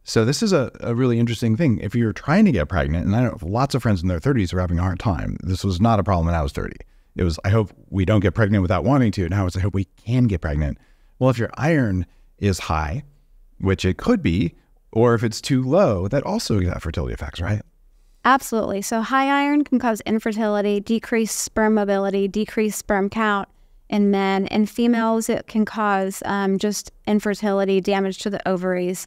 So this is a really interesting thing. If you're trying to get pregnant, and I know lots of friends in their 30s are having a hard time. This was not a problem when I was 30. It was, I hope we don't get pregnant without wanting to. Now it's, I hope we can get pregnant. Well, if your iron is high, which it could be, or if it's too low, that also has fertility effects, right? Absolutely. So high iron can cause infertility, decreased sperm mobility, decreased sperm count in men. In females, it can cause just infertility, damage to the ovaries.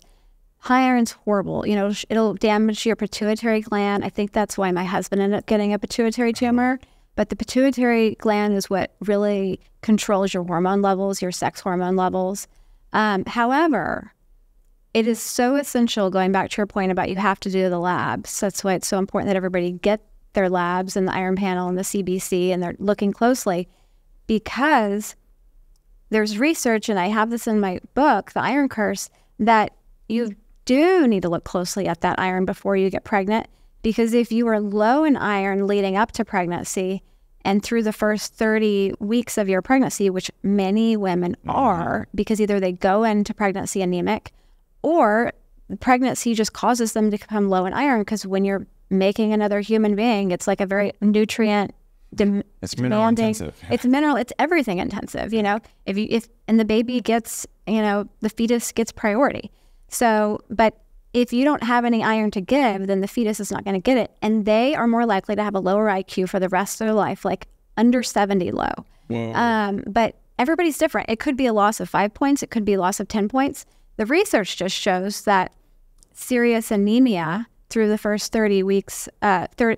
High iron's horrible. You know, it'll damage your pituitary gland. I think that's why my husband ended up getting a pituitary tumor. But the pituitary gland is what really controls your hormone levels, your sex hormone levels. However, it is so essential, going back to your point about you have to do the labs. That's why it's so important that everybody get their labs and the iron panel and the CBC, and they're looking closely, because there's research, and I have this in my book, The Iron Curse, that you do need to look closely at that iron before you get pregnant, because if you are low in iron leading up to pregnancy and through the first 30 weeks of your pregnancy, which many women are, because either they go into pregnancy anemic or pregnancy just causes them to become low in iron, because when you're making another human being, it's like a very nutrient it's mineral intensive. It's everything intensive, you know. And the baby gets, you know, the fetus gets priority. So, but if you don't have any iron to give, then the fetus is not going to get it. And they are more likely to have a lower IQ for the rest of their life, like under 70 low. But everybody's different. It could be a loss of 5 points. It could be a loss of 10 points. The research just shows that serious anemia through the first 30 weeks, through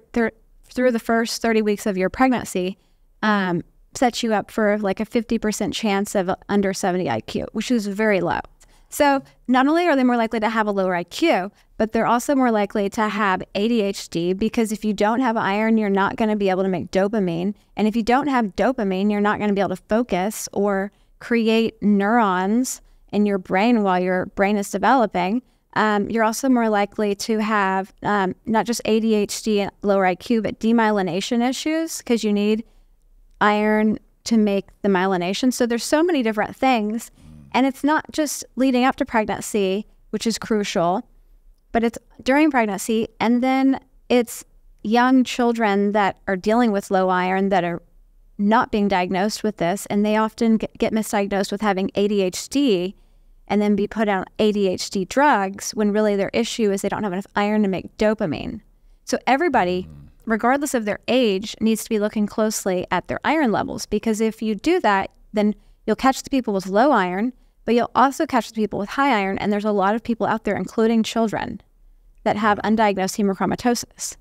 the first 30 weeks of your pregnancy, sets you up for like a 50% chance of under 70 IQ, which is very low. So not only are they more likely to have a lower IQ, but they're also more likely to have ADHD, because if you don't have iron, you're not going to be able to make dopamine. And if you don't have dopamine, you're not going to be able to focus or create neurons in your brain while your brain is developing. You're also more likely to have not just ADHD and lower IQ, but demyelination issues, because you need iron to make the myelination. So there's so many different things. And it's not just leading up to pregnancy, which is crucial, but it's during pregnancy. And then it's young children that are dealing with low iron that are not being diagnosed with this. And they often get misdiagnosed with having ADHD and then be put on ADHD drugs, when really their issue is they don't have enough iron to make dopamine. So everybody, regardless of their age, needs to be looking closely at their iron levels, because if you do that, then you'll catch the people with low iron, but you'll also catch the people with high iron. And there's a lot of people out there, including children, that have undiagnosed hemochromatosis.